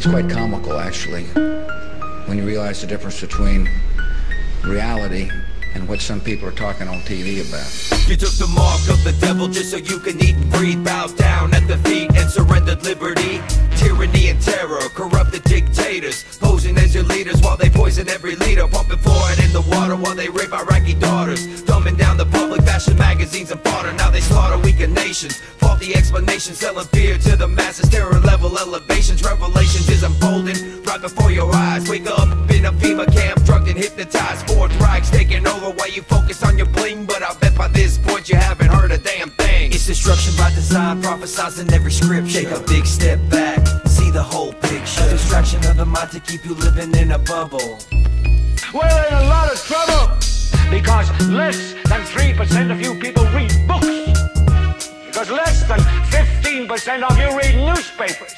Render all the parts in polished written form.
quite comical, actually, when you realize the difference between reality and what some people are talking on TV about. You took the mark of the devil just so you can eat and breathe. Bowed down at the feet and surrendered liberty. Tyranny and terror, corrupted dictators, posing as your leaders while they poison every leader. Pumping fluoride in the water while they rape Iraqi daughters. Dumbing down the public, fashion magazines and fodder. Now they slaughter weaker nations. Faulty explanations, selling fear to the masses. Terror level elevations, revelations is unfolding right before your eyes. Wake up in a FEMA camp, drugged and hypnotized. Fourth Reich's taking over while you focus on your bling. But I bet by this point you haven't heard a damn thing. It's destruction by design, prophesizing every scripture. Take a big step back, see the whole picture. A distraction of the mind to keep you living in a bubble. We're in a lot of trouble because less than 3% of you people read books. Because less than 15% of you read newspapers.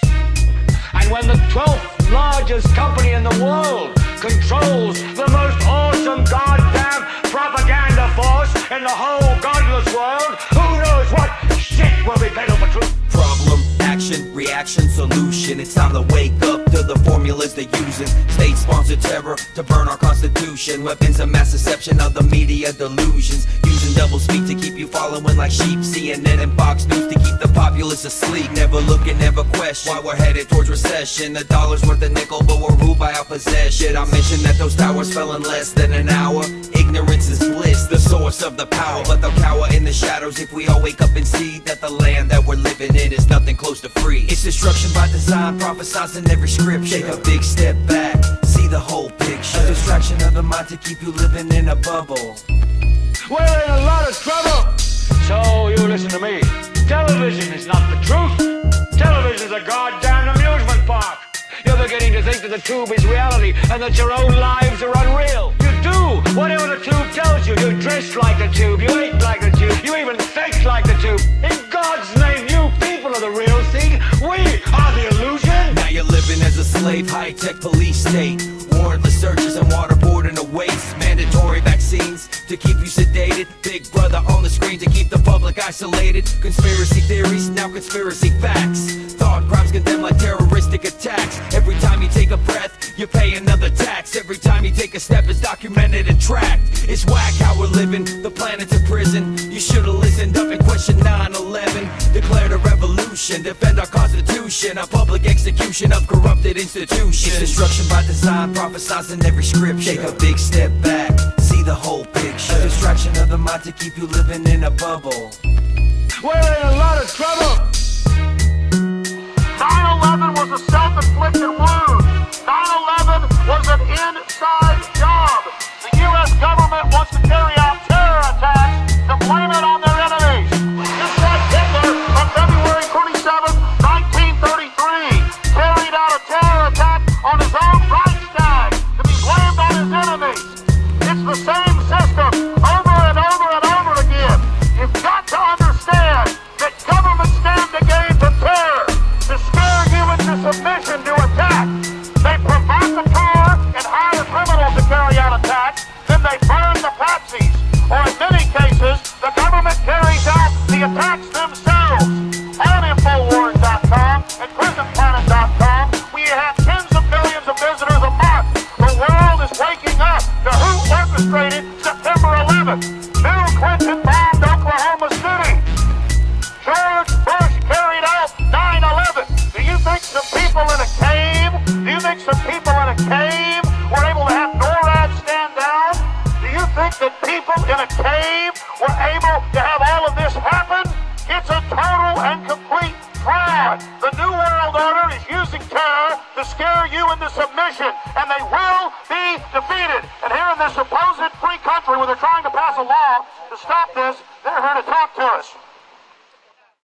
And when the 12th largest company in the world controls the most awesome goddamn propaganda force in the whole godless world, who knows what shit will be peddled for truth? Problem, action, reaction, solution. It's time to wake up to the formulas they're using. State-sponsored terror to burn our constitution. Weapons of mass deception of the media delusions. Using double speak to keep you following like sheep. CNN and Fox News to keep the populace asleep. Never look and never question why we're headed towards recession. The dollar's worth a nickel, but we're ruled by our possession. I mentioned that those towers fell in less than an hour. Ignorance is bliss, the source of the power. But they'll cower in the shadows if we all wake up and see that the land that we're living in is nothing close to free. It's destruction by design, prophesizing every scripture. Take a big step back, see the whole picture. A distraction of the mind to keep you living in a bubble. We're in a lot of trouble. So you listen to me. Television is not the truth. Television is a goddamn amusement park. You're beginning to think that the tube is reality and that your own lives are unreal. You do whatever the tube tells you. You dress like the tube, you eat like the tube, you even think like the tube. In God's name, you people are the real thing. We are the illusion. Now you're living as a slave, high-tech police state. Warrantless searches and waterboarding the waste. Mandatory vaccines to keep you sedated. Big brother on the screen to keep the public isolated. Conspiracy theories, now conspiracy facts. Thought crimes condemned like terroristic attacks. Every time you take a breath, you pay another tax. Every time you take a step, it's documented and tracked. It's whack how we're living, the planet's a prison. You should've listened up and questioned 9/11. Declared a revolution, defend our constitution. A public execution of corrupted institutions. It's destruction by design, prophesizing every scripture. Take a big step back, see the whole picture. A distraction of the mind to keep you living in a bubble. We're in a lot of trouble. 9/11 was a self-inflicted wound. 9/11 was an inside job. The U.S. government wants to carry out terror attacks to blame it on their enemies. Just like Hitler on February 27, 1933, carried out a terror attack on his own Reichstag to be blamed on his enemies. It's the same system over and over and over again. You've got to understand that governments stand against the terror to scare you into submission to attack. They provocateur and hire criminals to carry out attacks, then they burn the patsies. Or in many cases, the government carries out the attacks themselves. On Infowars.com and PrisonPlanet.com, we have tens of millions of visitors a month. The world is waking up to who orchestrated September 11th. Bill Clinton bombed Oklahoma City. George Bush carried out 9/11. Do you think some people in a cave? Do you think some people in a cave were able to have NORAD stand down? Do you think that people in a cave were able to have all of this happen? It's a total and complete fraud. The New World Order is using terror to scare you into submission, and they will be defeated. And here in this supposed free country where they're trying to pass a law to stop this, they're here to talk to us.